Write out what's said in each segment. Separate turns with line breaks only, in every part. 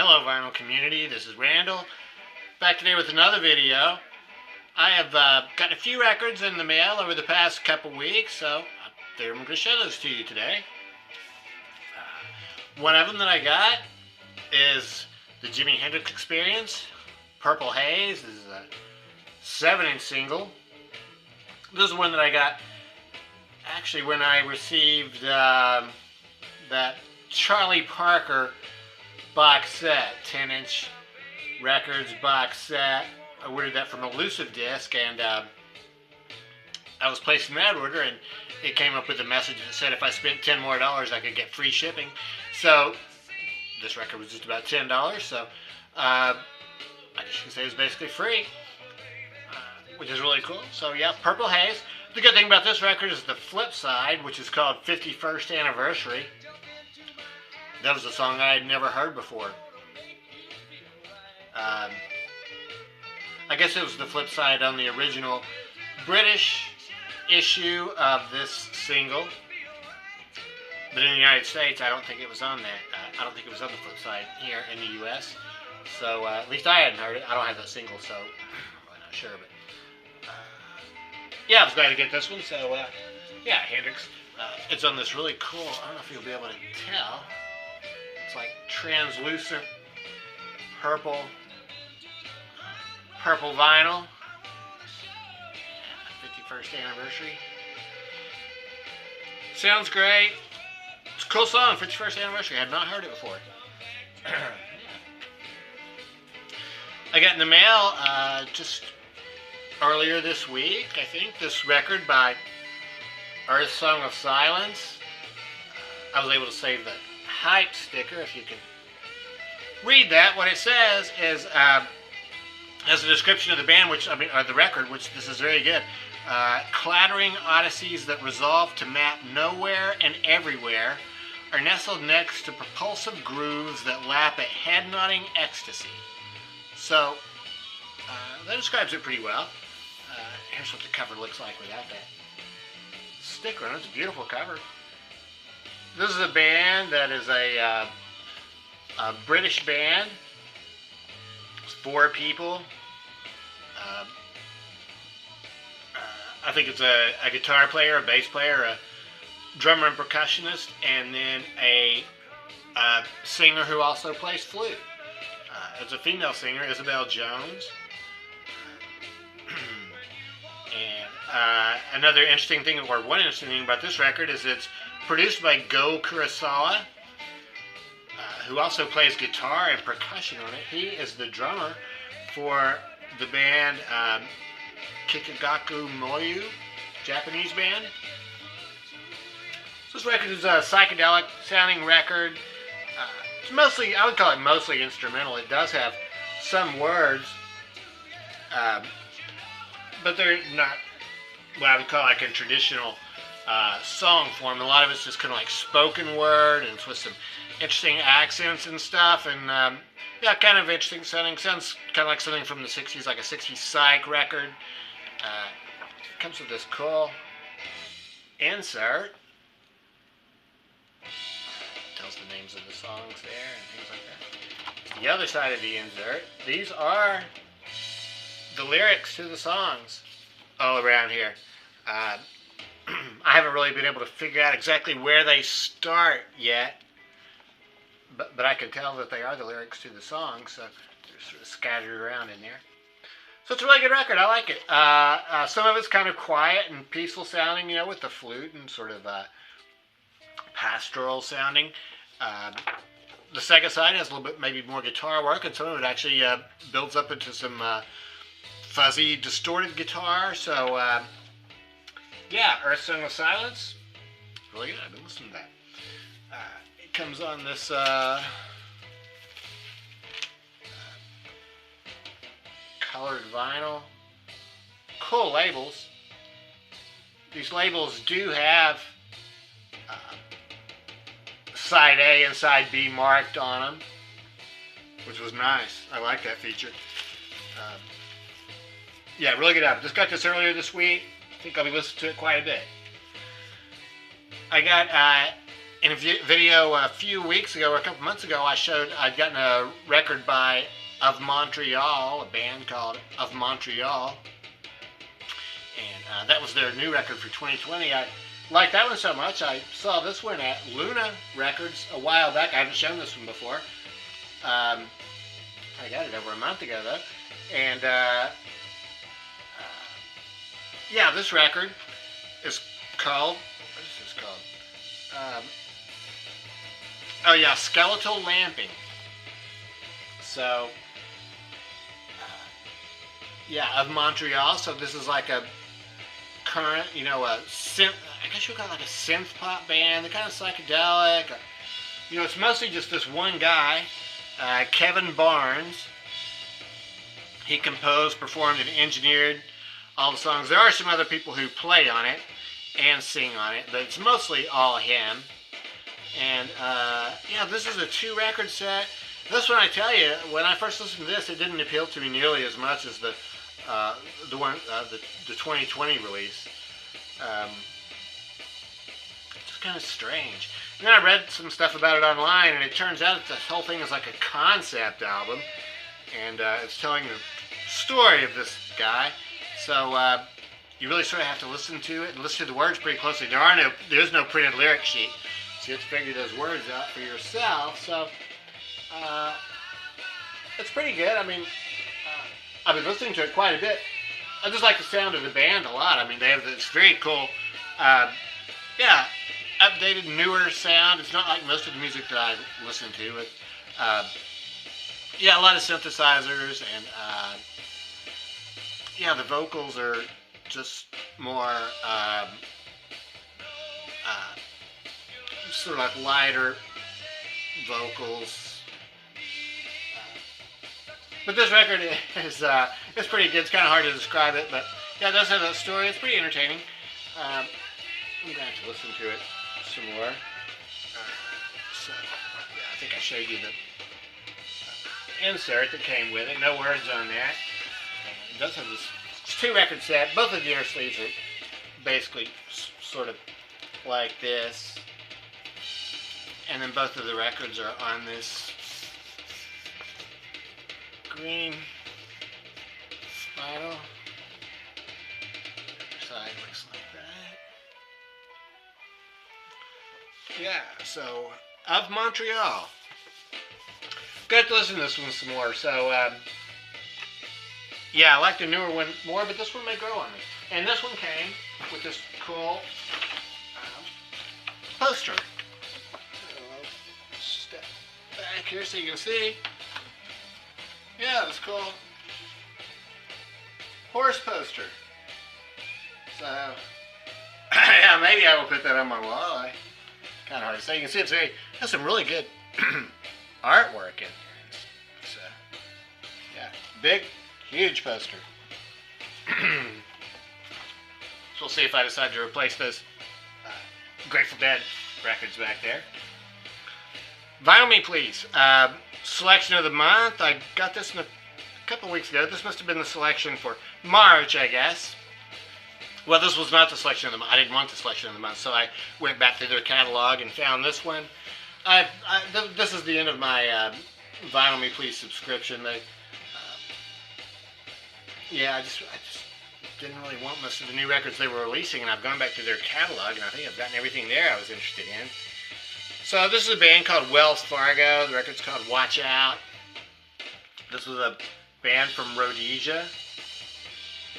Hello vinyl community, this is Randall, back today with another video. I have gotten a few records in the mail over the past couple weeks, so I'm going to show those to you today. One of them that I got is the Jimi Hendrix Experience, Purple Haze. This is a 7-inch single. This is one that I got actually when I received that Charlie Parker box set, 10-inch records box set. I ordered that from Elusive Disc, and I was placing that order, and it came up with a message that said if I spent $10 more I could get free shipping. So this record was just about $10, so I guess you could say it was basically free, which is really cool. So yeah, Purple Haze. The good thing about this record is the flip side, which is called 51st Anniversary. That was a song I had never heard before. I guess it was the flip side on the original British issue of this single. But in the United States, I don't think it was on that. I don't think it was on the flip side here in the U.S. So at least I hadn't heard it. I don't have that single, so I'm really not sure. But yeah, I was glad to get this one. So yeah, Hendrix. It's on this really cool, I don't know if you'll be able to tell. It's like translucent purple vinyl. 51st Anniversary. Sounds great. It's a cool song, 51st Anniversary. I had not heard it before. I got in the mail just earlier this week, I think, this record by Earthsong of Silence. I was able to save the hype sticker, if you can read that. What it says is, has a description of the band, or the record, which this is very good. Clattering odysseys that resolve to map nowhere and everywhere are nestled next to propulsive grooves that lap at head-nodding ecstasy. So, that describes it pretty well. Here's what the cover looks like without that sticker on it. It's a beautiful cover. This is a band that is a British band. It's 4 people. I think it's a guitar player, a bass player, a drummer and percussionist, and then a singer who also plays flute. It's a female singer, Isabel Jones. And another interesting thing, or one interesting thing about this record is it's produced by Go Kurosawa, who also plays guitar and percussion on it. He is the drummer for the band Kikagaku Moyu, Japanese band. So this record is a psychedelic sounding record. It's mostly, I would call it mostly instrumental. It does have some words, but they're not what I would call like a traditional song form. A lot of it's just kind of like spoken word, and it's with some interesting accents and stuff, and yeah, kind of interesting sounding. Sounds kind of like something from the 60s, like a 60s psych record. It comes with this cool insert. Tells the names of the songs there and things like that. The other side of the insert, these are the lyrics to the songs all around here. I haven't really been able to figure out exactly where they start yet, but I can tell that they are the lyrics to the song, so they're sort of scattered around in there. So it's a really good record. I like it. Some of it's kind of quiet and peaceful sounding, you know, with the flute and sort of pastoral sounding. The second side has a little bit maybe more guitar work, and some of it actually builds up into some fuzzy, distorted guitar. So yeah, Earthsong of Silence, really good. I've been listening to that. It comes on this colored vinyl. Cool labels. These labels do have side A and side B marked on them, which was nice. I like that feature. Yeah, really good album. Just got this earlier this week. I think I'll be listening to it quite a bit. I got in a video a few weeks ago or a couple months ago, I'd gotten a record by Of Montreal, a band called Of Montreal, and that was their new record for 2020. I liked that one so much, I saw this one at Luna Records a while back. I haven't shown this one before. I got it over a month ago though, and yeah, this record is called, what is this called? Oh yeah, Skeletal Lamping. So, yeah, Of Montreal. So this is like a current, you know, a synth. I guess you would call it like a synth pop band. They're kind of psychedelic. You know, it's mostly just this one guy, Kevin Barnes. He composed, performed, and engineered all the songs. There are some other people who play on it and sing on it, but it's mostly all him. And yeah, this is a 2-record set. This one, I tell you, when I first listened to this, it didn't appeal to me nearly as much as the 2020 release. It's kind of strange. And then I read some stuff about it online, and it turns out that the whole thing is like a concept album, and it's telling the story of this guy. So you really sort of have to listen to it and listen to the words pretty closely. There is no printed lyric sheet, so you have to figure those words out for yourself. So it's pretty good. I mean, I've been listening to it quite a bit. I just like the sound of the band a lot. I mean, they have this very cool, yeah, updated, newer sound. It's not like most of the music that I listen to. But, yeah, a lot of synthesizers, and yeah, the vocals are just more sort of like lighter vocals. But this record is it's pretty good. It's kind of hard to describe it, but yeah, it does have that story. It's pretty entertaining. I'm going to have to listen to it some more. So, yeah, I think I showed you the insert that came with it. No words on that. It does have this 2-record set. Both of the inner sleeves are basically sort of like this. And then both of the records are on this green vinyl. The side looks like that. Yeah, so Of Montreal. Got to listen to this one some more. So yeah, I like the newer one more, but this one may grow on me. And this one came with this cool poster. Step back here so you can see. Yeah, it's cool horse poster. So, yeah, maybe I will put that on my wall. Kind of hard to say. You can see it's has some really good artwork in here. So, yeah, big, huge poster. So we'll see if I decide to replace those Grateful Dead records back there. Vinyl Me Please. Selection of the month. I got this a couple weeks ago. This must have been the selection for March, I guess. Well, this was not the selection of the month. I didn't want the selection of the month, so I went back through their catalog and found this one. This is the end of my Vinyl Me Please subscription. Yeah, I just didn't really want most of the new records they were releasing, and I've gone back to their catalog, and I think I've gotten everything there I was interested in. So this is a band called Wells Fargo. The record's called Watch Out. This was a band from Rhodesia,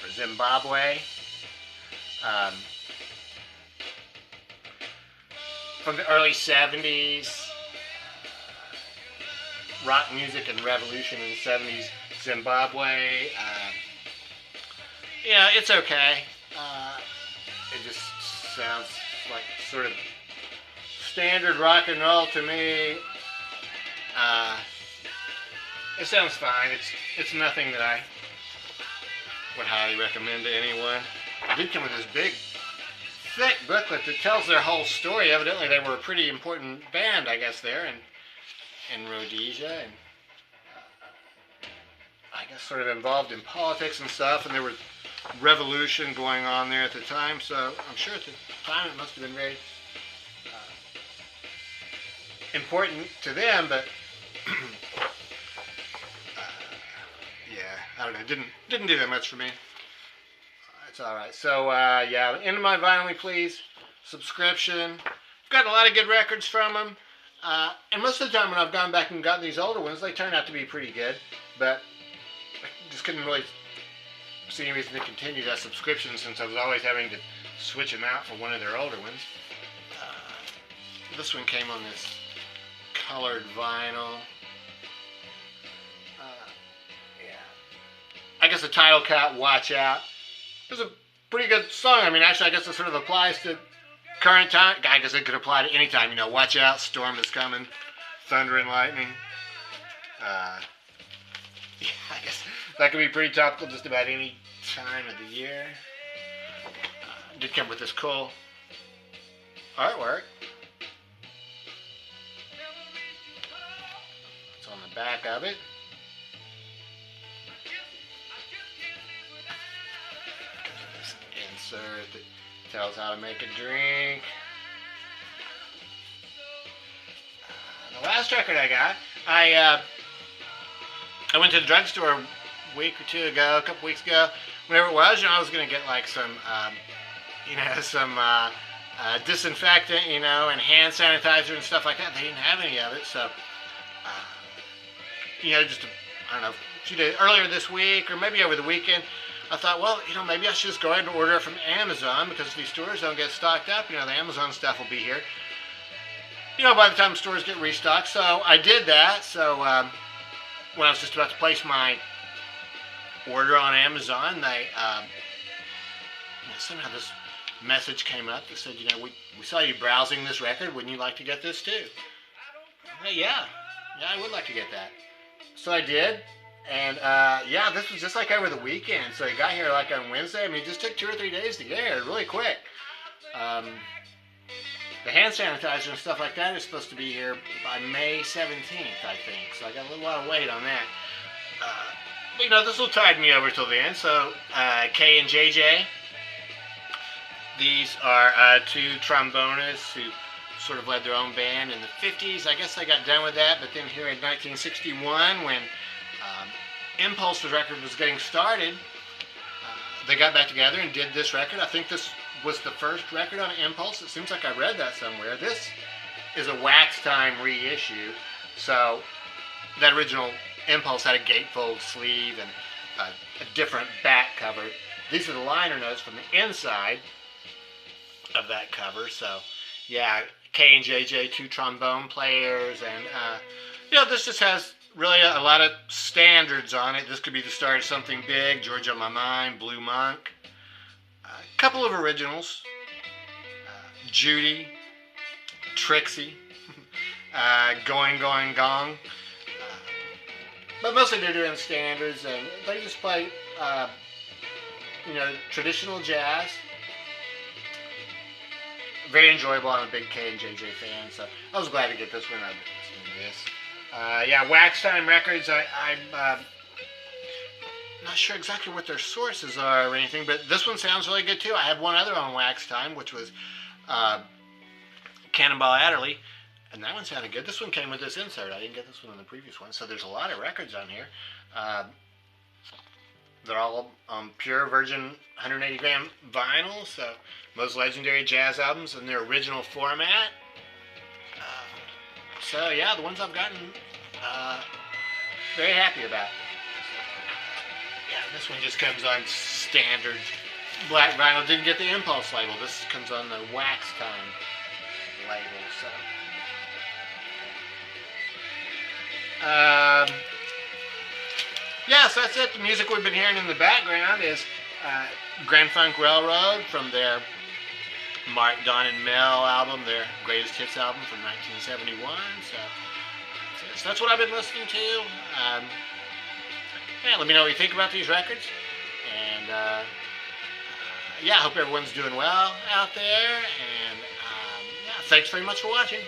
or Zimbabwe. From the early 70s. Rock music and revolution in the 70s. Zimbabwe. Yeah, it's okay. It just sounds like sort of standard rock and roll to me. It sounds fine. It's nothing that I would highly recommend to anyone. It did come with this big, thick booklet that tells their whole story. Evidently, they were a pretty important band, I guess, there in Rhodesia, and I guess sort of involved in politics and stuff. And there was revolution going on there at the time. So I'm sure at the time it must have been very important to them, but yeah, I don't know. Didn't do that much for me. It's all right. So yeah, into my Vinyl Please subscription. I've gotten a lot of good records from them, and most of the time when I've gone back and gotten these older ones, they turn out to be pretty good. But I just couldn't really see any reason to continue that subscription since I was always having to switch them out for one of their older ones. This one came on this colored vinyl. Yeah. I guess the title cut, Watch Out. It was a pretty good song. I mean, actually, I guess it sort of applies to current time. I guess it could apply to any time. You know, watch out, storm is coming, thunder and lightning. Yeah, I guess that could be pretty topical just about any time of the year. Did come with this cool artwork. It's on the back of it. This insert that tells how to make a drink. The last record I got, I went to the drugstore a week or two ago, a couple weeks ago, whenever it was. You know, I was going to get like some, some disinfectant, and hand sanitizer and stuff like that. They didn't have any of it, so, just, I don't know, a few days earlier this week or maybe over the weekend, I thought, well, maybe I should just go ahead and order it from Amazon because if these stores don't get stocked up, the Amazon stuff will be here. By the time stores get restocked. So I did that. So when I was just about to place my order on Amazon, they somehow this message came up that said, we saw you browsing this record. Wouldn't you like to get this too? Yeah, I would like to get that. So I did. And this was just like over the weekend. So it got here like on Wednesday. I mean, it just took 2 or 3 days to get here, really quick. The hand sanitizer and stuff like that is supposed to be here by May 17th, I think. So I got a little while to wait on that. But this will tide me over till then. So K and JJ. These are 2 trombonists who sort of led their own band in the 50s. I guess they got done with that, but then here in 1961, when Impulse's record was getting started, they got back together and did this record. I think this was the first record on Impulse. It seems like I read that somewhere. This is a Wax Time reissue. So that original Impulse had a gatefold sleeve and a different back cover. These are the liner notes from the inside of that cover. So yeah, K and JJ, 2 trombone players, and this just has really a lot of standards on it. This could be the start of something big. George on My Mind, Blue Monk. A couple of originals. Judy, Trixie, Going, Going, Gong. But mostly they're doing standards, and they just play, traditional jazz. Very enjoyable. I'm a big K and JJ fan, so I was glad to get this one. I've been listening to this. Wax Time Records. I'm not sure exactly what their sources are or anything, but this one sounds really good too. I have one other on Wax Time, which was Cannonball Adderley, and that one sounded good. This one came with this insert. I didn't get this one on the previous one, so there's a lot of records on here. They're all pure virgin 180 gram vinyl, so most legendary jazz albums in their original format. So yeah, the ones I've gotten, very happy about. Yeah, this one just comes on standard black vinyl. Didn't get the Impulse label. This comes on the Wax Time label. So so that's it. The music we've been hearing in the background is Grand Funk Railroad from their Mark, Don, and Mel album, their greatest hits album from 1971. So that's what I've been listening to. Let me know what you think about these records. And I hope everyone's doing well out there. And thanks very much for watching.